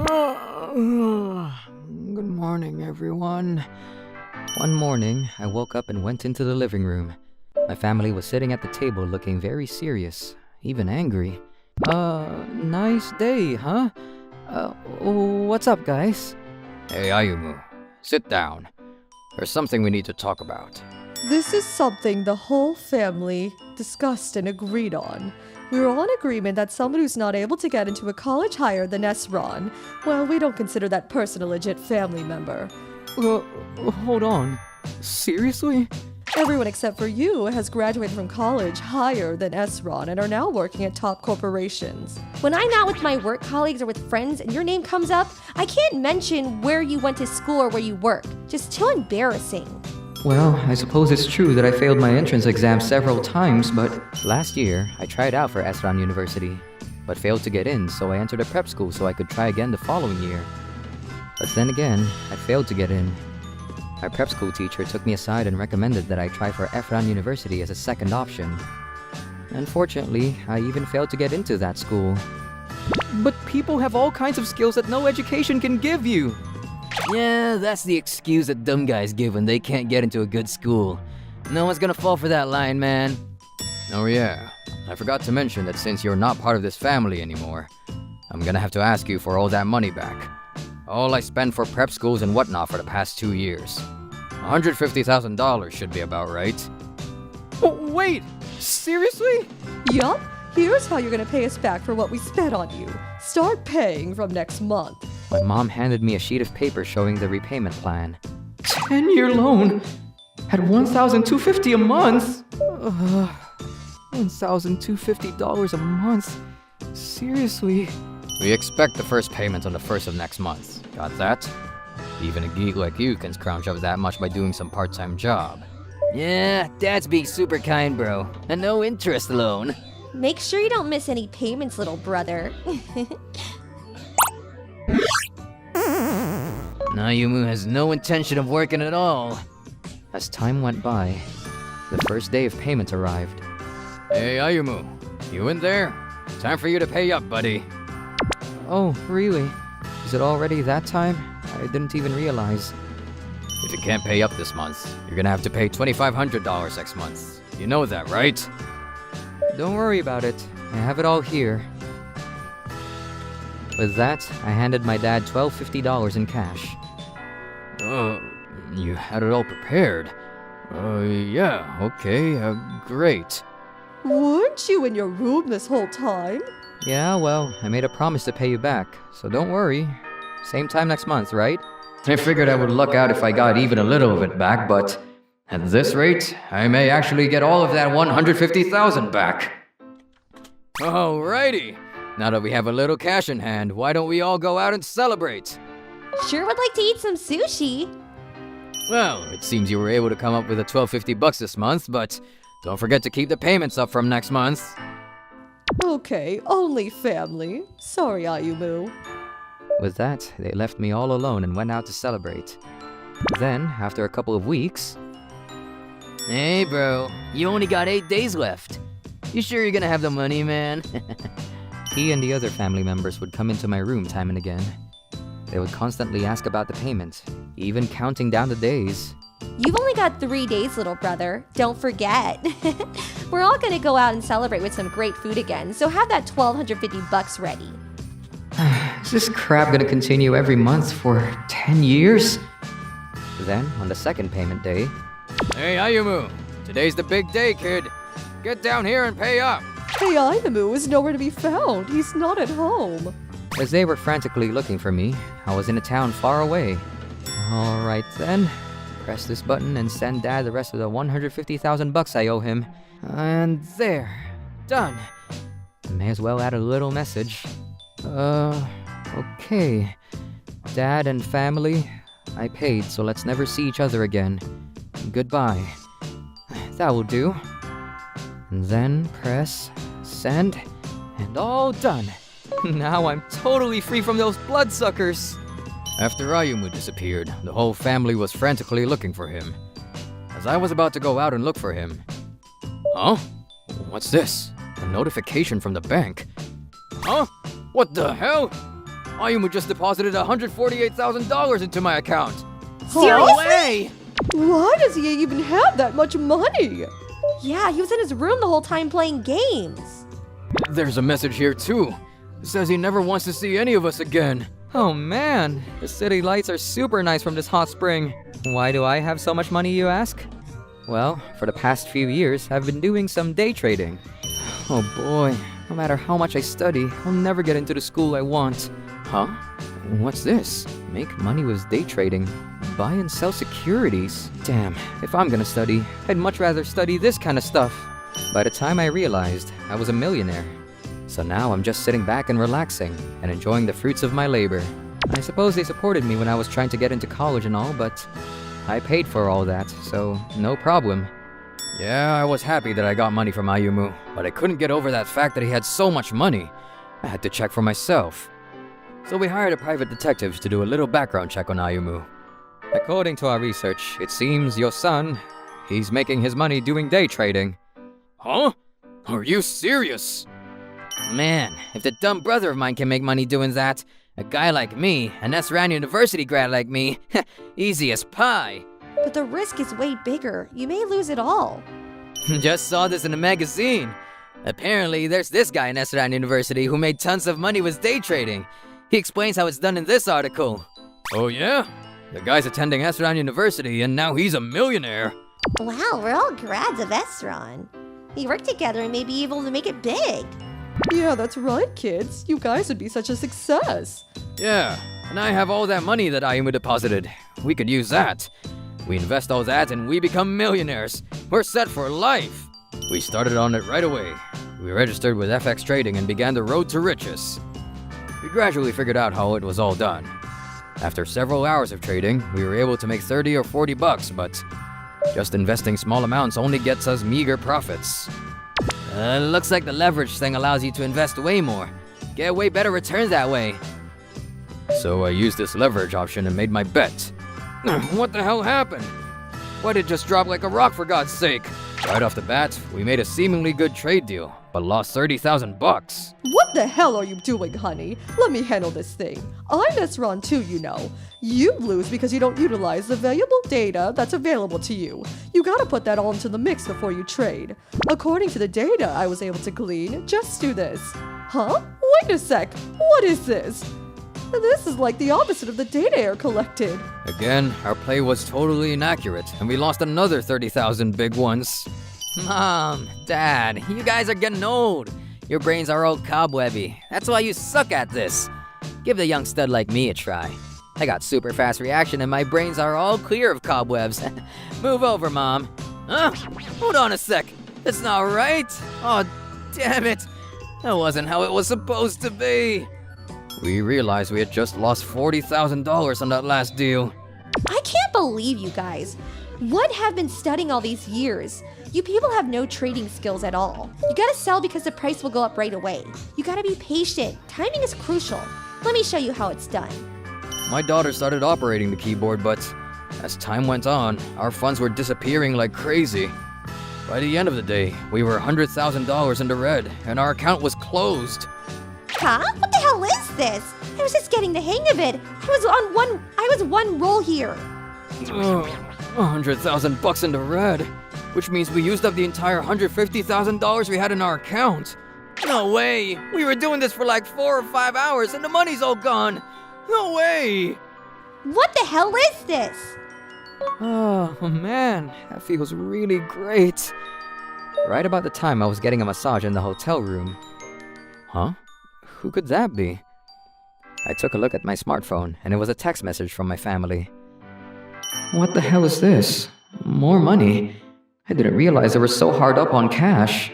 Good morning, everyone. One morning, I woke up and went into the living room. My family was sitting at the table looking very serious, even angry. Nice day, huh? What's up, guys? Hey, Ayumu. Sit down. There's something we need to talk about. This is something the whole family discussed and agreed on. We were all in agreement that someone who's not able to get into a college higher than Esron, well, we don't consider that person a legit family member. Hold on. Seriously? Everyone except for you has graduated from college higher than Esron and are now working at top corporations. When I'm out with my work colleagues or with friends and your name comes up, I can't mention where you went to school or where you work. Just too embarrassing. Well, I suppose it's true that I failed my entrance exam several times, but last year, I tried out for Esron University, but failed to get in, so I entered a prep school so I could try again the following year. But then again, I failed to get in. My prep school teacher took me aside and recommended that I try for Esron University as a second option. Unfortunately, I even failed to get into that school. But people have all kinds of skills that no education can give you! Yeah, that's the excuse that dumb guys give when they can't get into a good school. No one's gonna fall for that line, man. Oh yeah, I forgot to mention that since you're not part of this family anymore, I'm gonna have to ask you for all that money back. All I spent for prep schools and whatnot for the past 2 years. $150,000 should be about right. Oh, wait! Seriously? Yup, here's how you're gonna pay us back for what we spent on you. Start paying from next month. My mom handed me a sheet of paper showing the repayment plan. 10-year loan? At $1,250 a month? $1,250 a month? Seriously? We expect the first payment on the 1st of next month. Got that? Even a geek like you can scrounge up that much by doing some part-time job. Yeah, Dad's being super kind, bro. A no interest loan. Make sure you don't miss any payments, little brother. Ayumu has no intention of working at all. As time went by, the first day of payment arrived. Hey, Ayumu. You in there? Time for you to pay up, buddy. Oh, really? Is it already that time? I didn't even realize. If you can't pay up this month, you're gonna have to pay $2,500 next month. You know that, right? Don't worry about it. I have it all here. With that, I handed my dad $1,250 in cash. You had it all prepared. Yeah, okay, great. Weren't you in your room this whole time? Yeah, well, I made a promise to pay you back, so don't worry. Same time next month, right? I figured I would luck out if I got even a little of it back, but at this rate, I may actually get all of that $150,000 back. Alrighty. Now that we have a little cash in hand, why don't we all go out and celebrate? Sure would like to eat some sushi. Well, it seems you were able to come up with a $1,250 this month, but don't forget to keep the payments up from next month. Okay, only family. Sorry, Ayumu. With that, they left me all alone and went out to celebrate. Then, after a couple of weeks... Hey bro, you only got 8 days left. You sure you're gonna have the money, man? He and the other family members would come into my room time and again. They would constantly ask about the payment, even counting down the days. You've only got 3 days, little brother. Don't forget. We're all gonna go out and celebrate with some great food again, so have that $1,250 ready. Is this crap gonna continue every month for 10 years? Then, on the second payment day... Hey Ayumu, today's the big day, kid. Get down here and pay up. Hey, Ayumu is nowhere to be found. He's not at home. As they were frantically looking for me, I was in a town far away. Alright then, press this button and send Dad the rest of the $150,000 I owe him. And there, done. May as well add a little message. Okay. Dad and family, I paid, so let's never see each other again. Goodbye. That will do. And then press send, and all done. Now I'm totally free from those bloodsuckers. After Ayumu disappeared, the whole family was frantically looking for him. As I was about to go out and look for him... Huh? What's this? A notification from the bank. Huh? What the hell? Ayumu just deposited $148,000 into my account. Seriously? way! Why does he even have that much money? Yeah, he was in his room the whole time playing games. There's a message here too. It says he never wants to see any of us again. Oh man, the city lights are super nice from this hot spring. Why do I have so much money, you ask? Well, for the past few years, I've been doing some day trading. Oh boy, no matter how much I study, I'll never get into the school I want. Huh? What's this? Make money with day trading. Buy and sell securities. Damn, if I'm gonna study, I'd much rather study this kind of stuff. By the time I realized, I was a millionaire. So now I'm just sitting back and relaxing, and enjoying the fruits of my labor. I suppose they supported me when I was trying to get into college and all, but I paid for all that, so no problem. Yeah, I was happy that I got money from Ayumu, but I couldn't get over that fact that he had so much money. I had to check for myself. So we hired a private detective to do a little background check on Ayumu. According to our research, it seems your son, he's making his money doing day trading. Huh? Are you serious? Man, if the dumb brother of mine can make money doing that, a guy like me, an SRAN University grad like me, easy as pie. But the risk is way bigger. You may lose it all. Just saw this in a magazine. Apparently, there's this guy in SRAN University who made tons of money with day trading. He explains how it's done in this article. Oh yeah? The guy's attending SRAN University and now he's a millionaire. Wow, we're all grads of Estron. We work together and may be able to make it big. Yeah, that's right, kids. You guys would be such a success. Yeah, and I have all that money that Ayumu deposited. We could use that. We invest all that and we become millionaires. We're set for life. We started on it right away. We registered with FX Trading and began the road to riches. We gradually figured out how it was all done. After several hours of trading, we were able to make 30 or 40 bucks, but just investing small amounts only gets us meager profits. Looks like the leverage thing allows you to invest way more. Get way better returns that way. So I used this leverage option and made my bet. What the hell happened? Why did it just drop like a rock, for God's sake? Right off the bat, we made a seemingly good trade deal, but lost 30,000 bucks. What the hell are you doing, honey? Let me handle this thing. I'm Nesron too, you know. You lose because you don't utilize the valuable data that's available to you. You gotta put that all into the mix before you trade. According to the data I was able to glean, just do this. Huh? Wait a sec. What is this? This is like the opposite of the data air collected. Again, our play was totally inaccurate, and we lost another 30,000 big ones. Mom, Dad, you guys are getting old. Your brains are all cobwebby. That's why you suck at this. Give the young stud like me a try. I got super fast reaction and my brains are all clear of cobwebs. Move over, Mom. Huh? Hold on a sec. That's not right. Oh, damn it. That wasn't how it was supposed to be. We realized we had just lost $40,000 on that last deal. I can't believe you guys. What have been studying all these years? You people have no trading skills at all. You gotta sell because the price will go up right away. You gotta be patient. Timing is crucial. Let me show you how it's done. My daughter started operating the keyboard, but as time went on, our funds were disappearing like crazy. By the end of the day, we were $100,000 in the red, and our account was closed. Huh? What the hell is this? I was just getting the hang of it. I was one roll here. Ugh, 100,000 bucks in the red, which means we used up the entire $150,000 we had in our account. No way! We were doing this for like 4 or 5 hours and the money's all gone! No way! What the hell is this? Oh man, that feels really great. Right about the time I was getting a massage in the hotel room. Huh? Who could that be? I took a look at my smartphone and it was a text message from my family. What the hell is this? More money? I didn't realize they were so hard up on cash.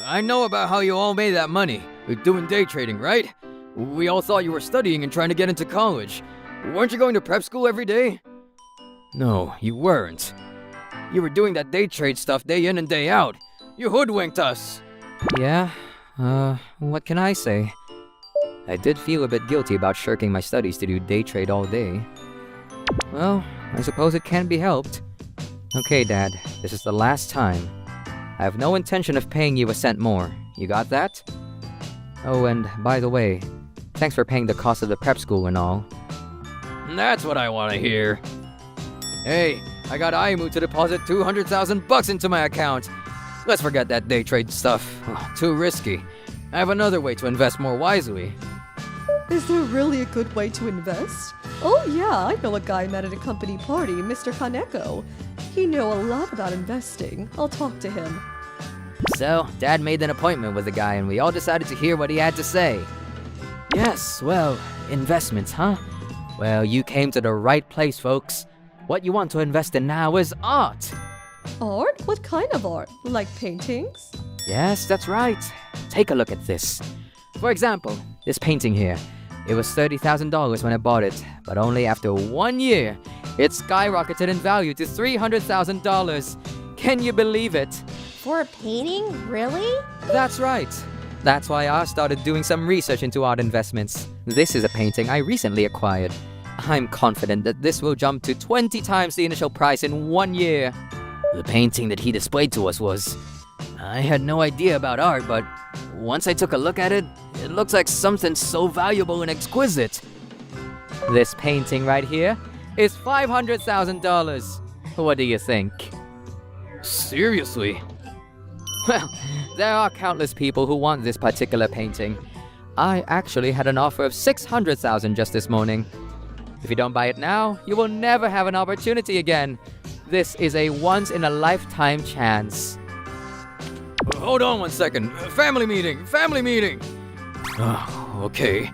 I know about how you all made that money. We're doing day trading, right? We all thought you were studying and trying to get into college. Weren't you going to prep school every day? No, you weren't. You were doing that day trade stuff day in and day out. You hoodwinked us. Yeah, what can I say? I did feel a bit guilty about shirking my studies to do day trade all day. Well, I suppose it can't be helped. Okay, Dad, this is the last time. I have no intention of paying you a cent more. You got that? Oh, and by the way, Thanks for paying the cost of the prep school and all. That's what I want to hear. Hey, I got Aimu to deposit 200,000 bucks into my account. Let's forget that day trade stuff. Too risky. I have another way to invest more wisely. Is there really a good way to invest? Oh yeah, I know a guy I met at a company party, Mr. Kaneko. He know a lot about investing. I'll talk to him. So, Dad made an appointment with the guy and we all decided to hear what he had to say. Yes, well, investments, huh? Well, you came to the right place, folks. What you want to invest in now is art. Art? What kind of art? Like paintings? Yes, that's right. Take a look at this. For example, this painting here. It was $30,000 when I bought it, but only after 1 year, it skyrocketed in value to $300,000. Can you believe it? For a painting? Really? That's right. That's why I started doing some research into art investments. This is a painting I recently acquired. I'm confident that this will jump to 20 times the initial price in 1 year. The painting that he displayed to us was... I had no idea about art, but once I took a look at it, it looks like something so valuable and exquisite. This painting right here is $500,000. What do you think? Seriously? Well, there are countless people who want this particular painting. I actually had an offer of $600,000 just this morning. If you don't buy it now, you will never have an opportunity again. This is a once-in-a-lifetime chance. Hold on 1 second. Family meeting! Family meeting! Okay.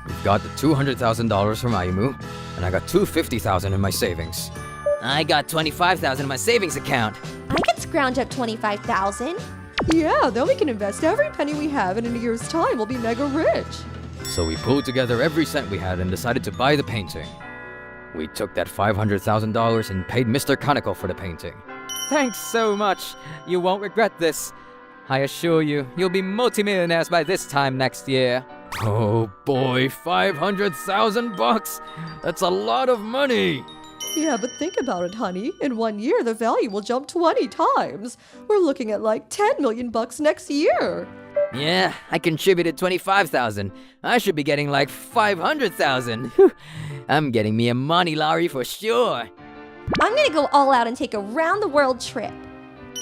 We've got the $200,000 from Aimu, and I got $250,000 in my savings. I got $25,000 in my savings account. I could scrounge up 25,000. Yeah, then we can invest every penny we have, and in a year's time we'll be mega rich. So we pulled together every cent we had and decided to buy the painting. We took that $500,000 and paid Mr. Kaneko for the painting. Thanks so much. You won't regret this. I assure you, you'll be multimillionaires by this time next year. Oh boy, 500,000 bucks! That's a lot of money! Yeah, but think about it, honey. In 1 year, the value will jump 20 times. We're looking at like 10 million bucks next year. Yeah, I contributed $25,000. I should be getting like $500,000. I'm getting me a money lottery for sure. I'm gonna go all out and take a round-the-world trip.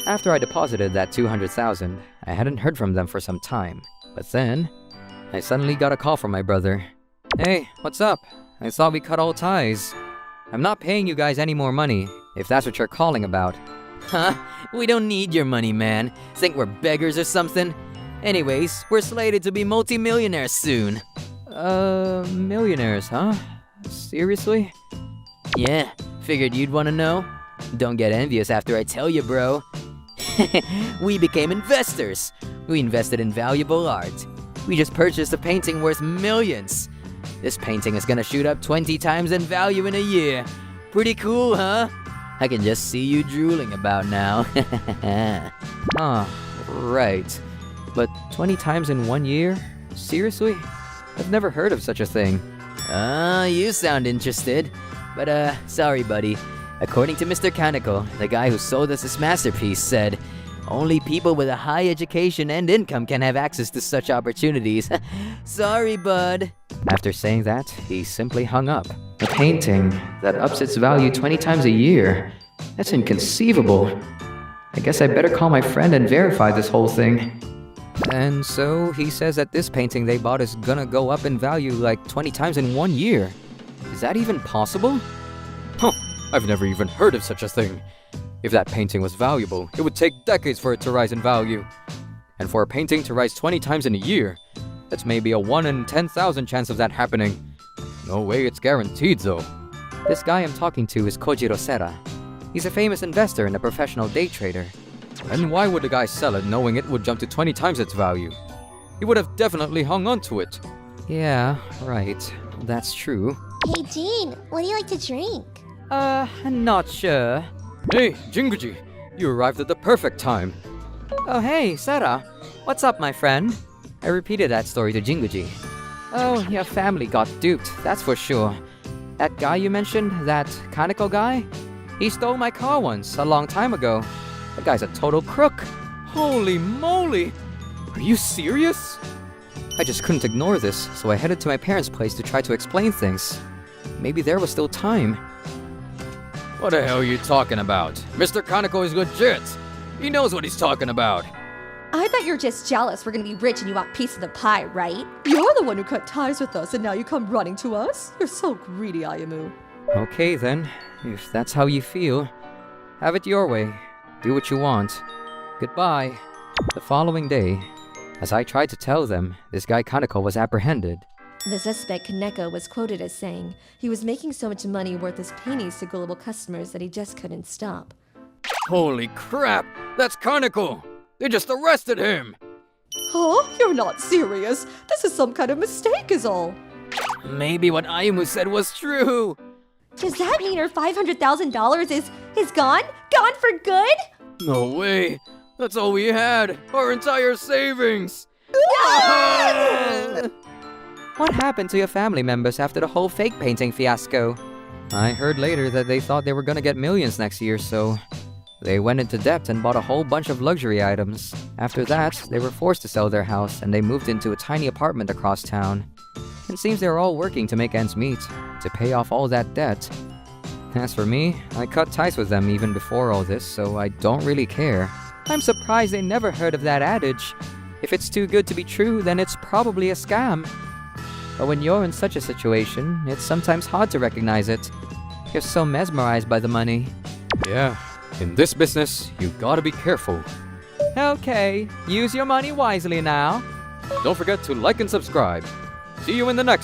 After I deposited that $200,000, I hadn't heard from them for some time. But then, I suddenly got a call from my brother. Hey, what's up? I thought we cut all ties. I'm not paying you guys any more money, if that's what you're calling about. Huh? We don't need your money, man. Think we're beggars or something? Anyways, we're slated to be multimillionaires soon. Millionaires, huh? Seriously? Yeah, figured you'd want to know. Don't get envious after I tell you, bro. We became investors. We invested in valuable art. We just purchased a painting worth millions. This painting is gonna shoot up 20 times in value in a year. Pretty cool, huh? I can just see you drooling about now. Right. But 20 times in 1 year? Seriously? I've never heard of such a thing. You sound interested. But sorry buddy. According to Mr. Kaneko, the guy who sold us this masterpiece said, only people with a high education and income can have access to such opportunities. Sorry, bud. After saying that, he simply hung up. A painting that ups its value 20 times a year? That's inconceivable. I guess I better call my friend and verify this whole thing. And so he says that this painting they bought is gonna go up in value like 20 times in 1 year. Is that even possible? Huh, I've never even heard of such a thing. If that painting was valuable, it would take decades for it to rise in value. And for a painting to rise 20 times in a year, that's maybe a 1 in 10,000 chance of that happening. No way it's guaranteed though. This guy I'm talking to is Kojiro Sera. He's a famous investor and a professional day trader. And why would the guy sell it knowing it would jump to 20 times its value? He would have definitely hung on to it. Yeah, right. That's true. Hey, Jean, what do you like to drink? Not sure. Hey, Jinguji, you arrived at the perfect time. Oh, hey, Sera. What's up, my friend? I repeated that story to Jinguji. Oh, your family got duped, that's for sure. That guy you mentioned, that Kaneko guy? He stole my car once, a long time ago. The guy's a total crook. Holy moly! Are you serious? I just couldn't ignore this, so I headed to my parents' place to try to explain things. Maybe there was still time. What the hell are you talking about? Mr. Kaneko is legit. He knows what he's talking about. I bet you're just jealous we're gonna be rich and you want a piece of the pie, right? You're the one who cut ties with us, and now you come running to us? You're so greedy, Ayamu. Okay then, if that's how you feel. Have it your way. Do what you want. Goodbye. The following day, as I tried to tell them, this guy Kaneko was apprehended. The suspect, Kaneko, was quoted as saying he was making so much money worth his pennies to gullible customers that he just couldn't stop. Holy crap! That's Kaneko! They just arrested him! Huh? You're not serious. This is some kind of mistake is all. Maybe what Ayumu said was true! Does that mean our $500,000 is gone? Gone for good? No way! That's all we had! Our entire savings! What happened to your family members after the whole fake painting fiasco? I heard later that they thought they were gonna get millions next year, so they went into debt and bought a whole bunch of luxury items. After that, they were forced to sell their house and they moved into a tiny apartment across town. It seems they were all working to make ends meet, to pay off all that debt. As for me, I cut ties with them even before all this, so I don't really care. I'm surprised they never heard of that adage. If it's too good to be true, then it's probably a scam. But when you're in such a situation, it's sometimes hard to recognize it. You're so mesmerized by the money. Yeah, in this business, you gotta be careful. Okay, use your money wisely now. Don't forget to like and subscribe. See you in the next